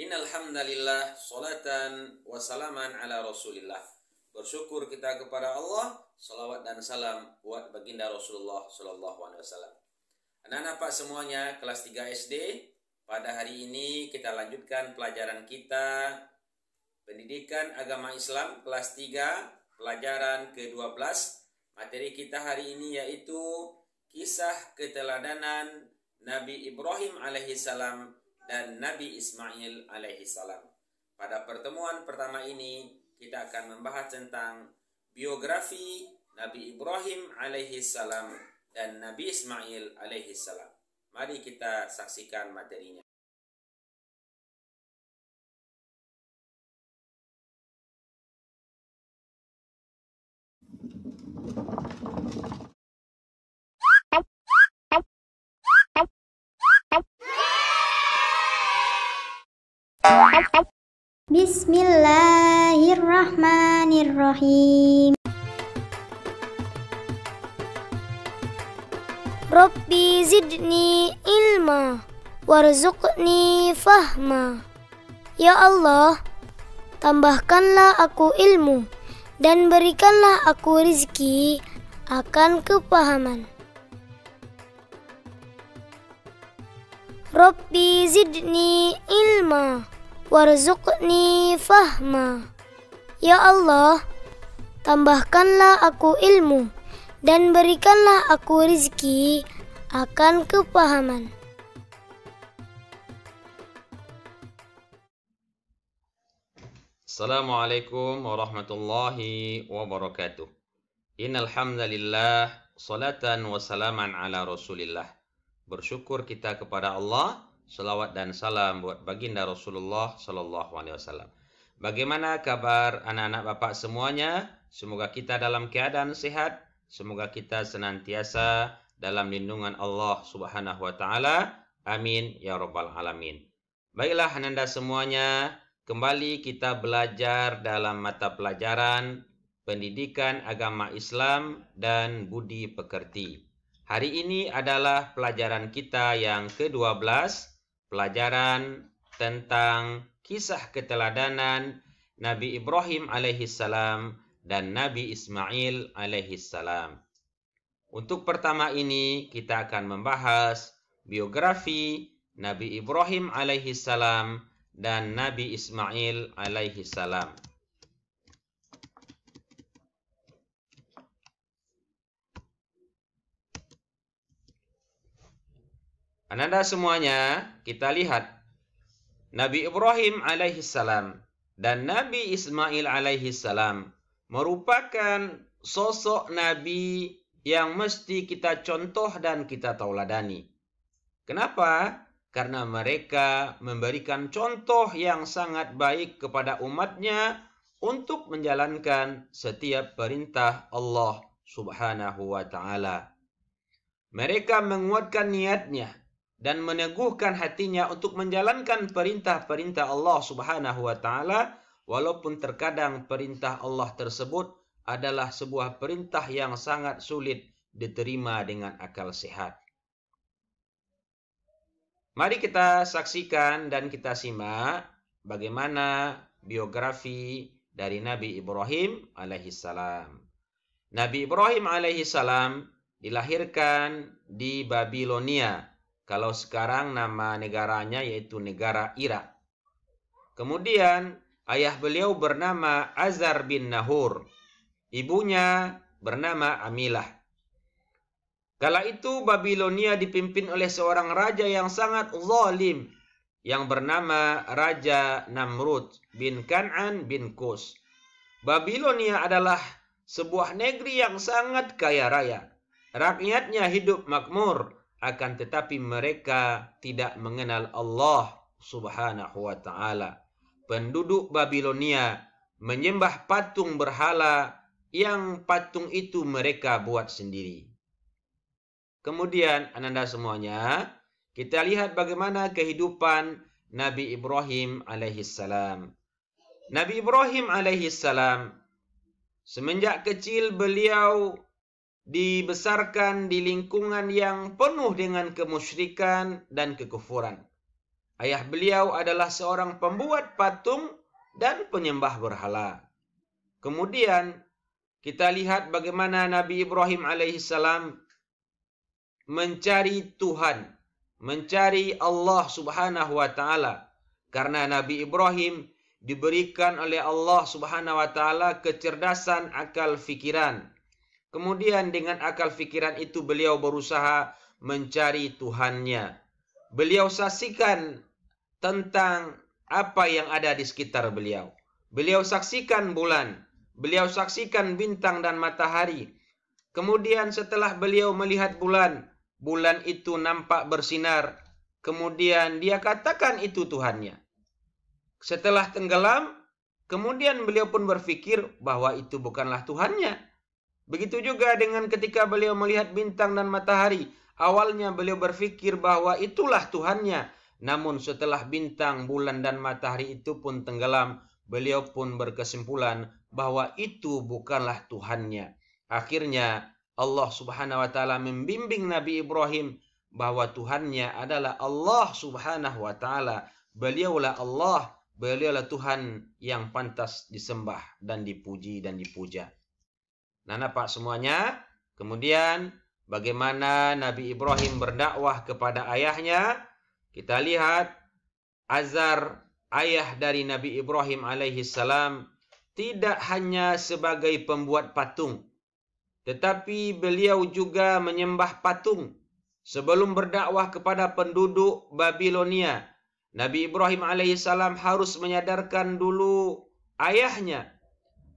Innal hamdalillah salatan wa salaman ala Rasulillah. Bersyukur kita kepada Allah, salawat dan salam buat baginda Rasulullah sallallahu alaihi wasallam. Anak-anak Pak semuanya, kelas 3 SD, pada hari ini kita lanjutkan pelajaran kita Pendidikan Agama Islam kelas 3, pelajaran ke-12. Materi kita hari ini yaitu kisah keteladanan Nabi Ibrahim alaihissalam dan Nabi Ismail alaihissalam. Pada pertemuan pertama ini kita akan membahas tentang biografi Nabi Ibrahim alaihissalam dan Nabi Ismail alaihissalam. Mari kita saksikan materinya. Bismillahirrahmanirrahim. Rabbi zidni ilma warzuqni fahma. Ya Allah, tambahkanlah aku ilmu dan berikanlah aku rizki akan kepahaman. Rabbi zidni ilma warzuqni fahma. Ya Allah, tambahkanlah aku ilmu dan berikanlah aku rizki akan kepahaman. Assalamualaikum warahmatullahi wabarakatuh. Innal hamdalillah salatan wa salaman ala Rasulillah. Bersyukur kita kepada Allah, salawat dan salam buat baginda Rasulullah sallallahu alaihi wasallam. Bagaimana kabar anak-anak Bapak semuanya? Semoga kita dalam keadaan sehat, semoga kita senantiasa dalam lindungan Allah Subhanahu wa taala. Amin ya rabbal alamin. Baiklah Ananda semuanya, kembali kita belajar dalam mata pelajaran Pendidikan Agama Islam dan Budi Pekerti. Hari ini adalah pelajaran kita yang ke-12, pelajaran tentang kisah keteladanan Nabi Ibrahim alaihissalam dan Nabi Ismail alaihissalam. Untuk pertama ini kita akan membahas biografi Nabi Ibrahim alaihissalam dan Nabi Ismail alaihissalam. Ananda semuanya, kita lihat Nabi Ibrahim alaihissalam dan Nabi Ismail alaihissalam merupakan sosok Nabi yang mesti kita contoh dan kita tauladani. Kenapa? Karena mereka memberikan contoh yang sangat baik kepada umatnya untuk menjalankan setiap perintah Allah Subhanahu wa ta'ala. Mereka menguatkan niatnya dan meneguhkan hatinya untuk menjalankan perintah-perintah Allah Subhanahu wa taala, walaupun terkadang perintah Allah tersebut adalah sebuah perintah yang sangat sulit diterima dengan akal sehat. Mari kita saksikan dan kita simak bagaimana biografi dari Nabi Ibrahim alaihissalam. Nabi Ibrahim alaihissalam dilahirkan di Babilonia. Kalau sekarang nama negaranya yaitu negara Irak. Kemudian ayah beliau bernama Azar bin Nahur. Ibunya bernama Amilah. Kala itu Babilonia dipimpin oleh seorang raja yang sangat zalim yang bernama Raja Namrud bin Kan'an bin Kus. Babilonia adalah sebuah negeri yang sangat kaya raya. Rakyatnya hidup makmur. Akan tetapi mereka tidak mengenal Allah Subhanahu wa ta'ala. Penduduk Babilonia menyembah patung berhala yang patung itu mereka buat sendiri. Kemudian Ananda semuanya, kita lihat bagaimana kehidupan Nabi Ibrahim alaihissalam. Nabi Ibrahim alaihissalam, semenjak kecil beliau dibesarkan di lingkungan yang penuh dengan kemusyrikan dan kekufuran. Ayah beliau adalah seorang pembuat patung dan penyembah berhala. Kemudian kita lihat bagaimana Nabi Ibrahim alaihissalam mencari Tuhan, mencari Allah Subhanahu wa taala. Karena Nabi Ibrahim diberikan oleh Allah Subhanahu wa taala kecerdasan akal fikiran. Kemudian dengan akal fikiran itu beliau berusaha mencari Tuhannya. Beliau saksikan tentang apa yang ada di sekitar beliau. Beliau saksikan bulan, beliau saksikan bintang dan matahari. Kemudian setelah beliau melihat bulan, bulan itu nampak bersinar. Kemudian dia katakan itu Tuhannya. Setelah tenggelam, kemudian beliau pun berpikir bahwa itu bukanlah Tuhannya. Begitu juga dengan ketika beliau melihat bintang dan matahari. Awalnya beliau berpikir bahwa itulah Tuhannya. Namun setelah bintang, bulan, dan matahari itu pun tenggelam, beliau pun berkesimpulan bahwa itu bukanlah Tuhannya. Akhirnya Allah Subhanahu wa taala membimbing Nabi Ibrahim bahwa Tuhannya adalah Allah Subhanahu wa taala. Beliaulah Allah, beliaulah Tuhan yang pantas disembah dan dipuji dan dipuja. Nah, nampak semuanya. Kemudian bagaimana Nabi Ibrahim berdakwah kepada ayahnya. Kita lihat Azar, ayah dari Nabi Ibrahim alaihissalam, tidak hanya sebagai pembuat patung, tetapi beliau juga menyembah patung. Sebelum berdakwah kepada penduduk Babilonia, Nabi Ibrahim alaihissalam harus menyadarkan dulu ayahnya.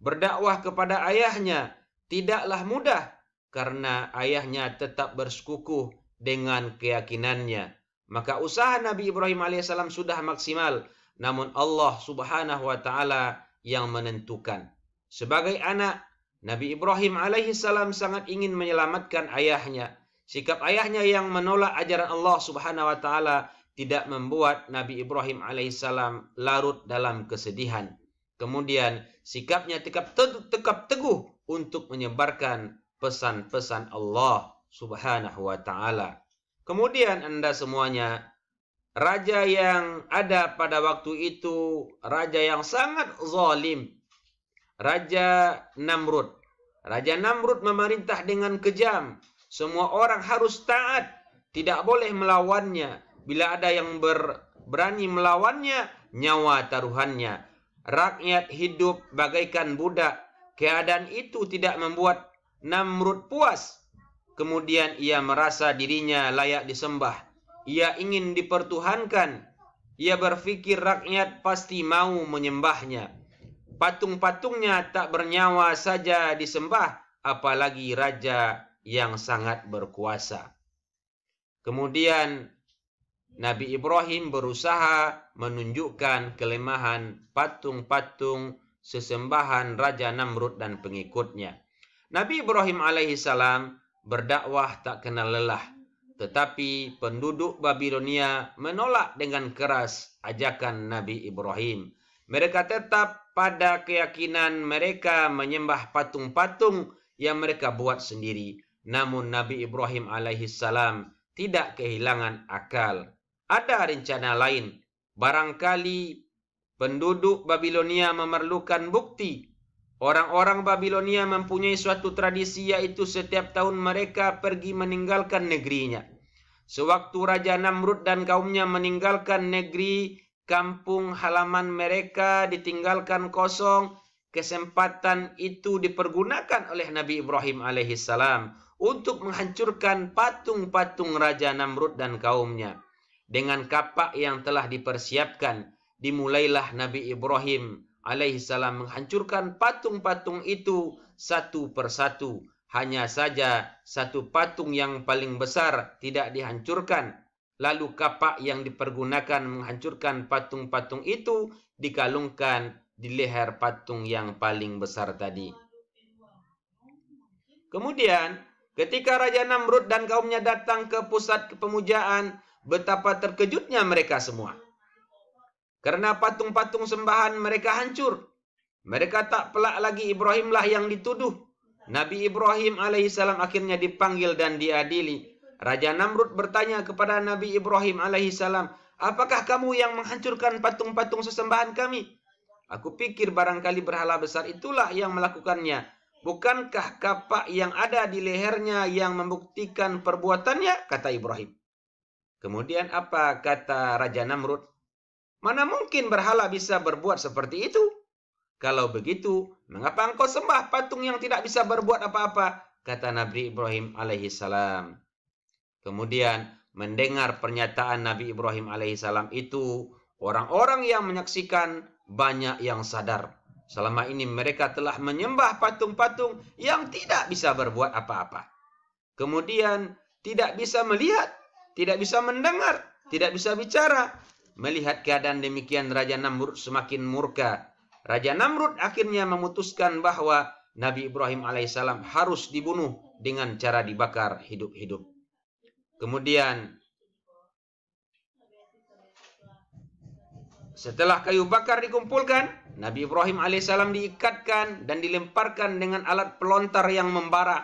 Berdakwah kepada ayahnya tidaklah mudah, karena ayahnya tetap bersekukuh dengan keyakinannya. Maka usaha Nabi Ibrahim alaihissalam sudah maksimal, namun Allah Subhanahu wa taala yang menentukan. Sebagai anak, Nabi Ibrahim alaihissalam sangat ingin menyelamatkan ayahnya. Sikap ayahnya yang menolak ajaran Allah Subhanahu wa taala tidak membuat Nabi Ibrahim alaihissalam larut dalam kesedihan. Kemudian sikapnya tetap teguh untuk menyebarkan pesan-pesan Allah Subhanahu wa taala. Kemudian Anda semuanya, raja yang ada pada waktu itu, raja yang sangat zalim, Raja Namrud. Raja Namrud memerintah dengan kejam. Semua orang harus taat, tidak boleh melawannya. Bila ada yang berani melawannya, nyawa taruhannya. Rakyat hidup bagaikan budak. Keadaan itu tidak membuat Namrud puas. Kemudian ia merasa dirinya layak disembah. Ia ingin dipertuhankan. Ia berpikir rakyat pasti mau menyembahnya. Patung-patungnya tak bernyawa saja disembah, apalagi raja yang sangat berkuasa. Kemudian Nabi Ibrahim berusaha menunjukkan kelemahan patung-patung sesembahan Raja Namrud dan pengikutnya. Nabi Ibrahim alaihissalam berdakwah tak kenal lelah, tetapi penduduk Babilonia menolak dengan keras ajakan Nabi Ibrahim. Mereka tetap pada keyakinan mereka menyembah patung-patung yang mereka buat sendiri. Namun Nabi Ibrahim alaihissalam tidak kehilangan akal. Ada rencana lain. Barangkali penduduk Babilonia memerlukan bukti. Orang-orang Babilonia mempunyai suatu tradisi, yaitu setiap tahun mereka pergi meninggalkan negerinya. Sewaktu Raja Namrud dan kaumnya meninggalkan negeri, kampung halaman mereka ditinggalkan kosong, kesempatan itu dipergunakan oleh Nabi Ibrahim alaihissalam untuk menghancurkan patung-patung Raja Namrud dan kaumnya. Dengan kapak yang telah dipersiapkan, dimulailah Nabi Ibrahim alaihissalam menghancurkan patung-patung itu satu persatu. Hanya saja satu patung yang paling besar tidak dihancurkan. Lalu kapak yang dipergunakan menghancurkan patung-patung itu dikalungkan di leher patung yang paling besar tadi. Kemudian ketika Raja Namrud dan kaumnya datang ke pusat pemujaan, betapa terkejutnya mereka semua. Karena patung-patung sembahan mereka hancur. Mereka tak pelak lagi Ibrahimlah yang dituduh. Nabi Ibrahim alaihissalam akhirnya dipanggil dan diadili. Raja Namrud bertanya kepada Nabi Ibrahim alaihissalam, apakah kamu yang menghancurkan patung-patung sesembahan kami? Aku pikir barangkali berhala besar itulah yang melakukannya. Bukankah kapak yang ada di lehernya yang membuktikan perbuatannya? Kata Ibrahim. Kemudian apa kata Raja Namrud? Mana mungkin berhala bisa berbuat seperti itu? Kalau begitu, mengapa engkau sembah patung yang tidak bisa berbuat apa-apa? Kata Nabi Ibrahim alaihissalam. Kemudian mendengar pernyataan Nabi Ibrahim alaihissalam itu, orang-orang yang menyaksikan banyak yang sadar. Selama ini mereka telah menyembah patung-patung yang tidak bisa berbuat apa-apa. Kemudian tidak bisa melihat, tidak bisa mendengar, tidak bisa bicara. Melihat keadaan demikian, Raja Namrud semakin murka. Raja Namrud akhirnya memutuskan bahwa Nabi Ibrahim alaihissalam harus dibunuh dengan cara dibakar hidup-hidup. Kemudian setelah kayu bakar dikumpulkan, Nabi Ibrahim alaihissalam diikatkan dan dilemparkan dengan alat pelontar yang membara.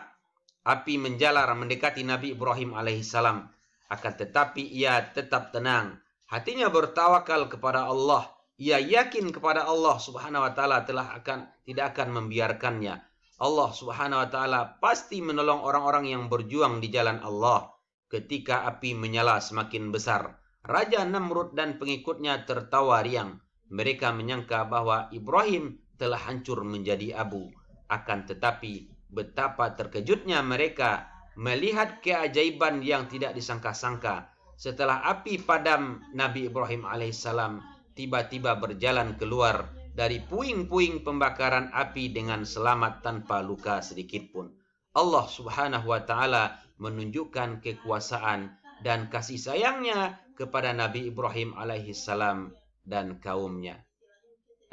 Api menjalar mendekati Nabi Ibrahim alaihissalam. Akan tetapi ia tetap tenang. Hatinya bertawakal kepada Allah. Ia yakin kepada Allah Subhanahu wa taala tidak akan membiarkannya. Allah Subhanahu wa taala pasti menolong orang-orang yang berjuang di jalan Allah. Ketika api menyala semakin besar, Raja Namrud dan pengikutnya tertawa riang. Mereka menyangka bahwa Ibrahim telah hancur menjadi abu. Akan tetapi betapa terkejutnya mereka melihat keajaiban yang tidak disangka-sangka. Setelah api padam, Nabi Ibrahim alaihissalam tiba-tiba berjalan keluar dari puing-puing pembakaran api dengan selamat tanpa luka sedikit pun. Allah Subhanahu wa taala menunjukkan kekuasaan dan kasih sayangnya kepada Nabi Ibrahim alaihissalam dan kaumnya.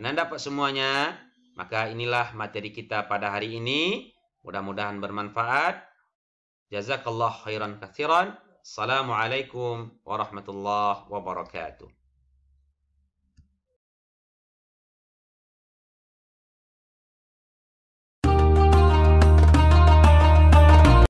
Anda dapat semuanya? Maka inilah materi kita pada hari ini. Mudah-mudahan bermanfaat. Jazakallah khairan katsiran. Assalamualaikum warahmatullahi wabarakatuh.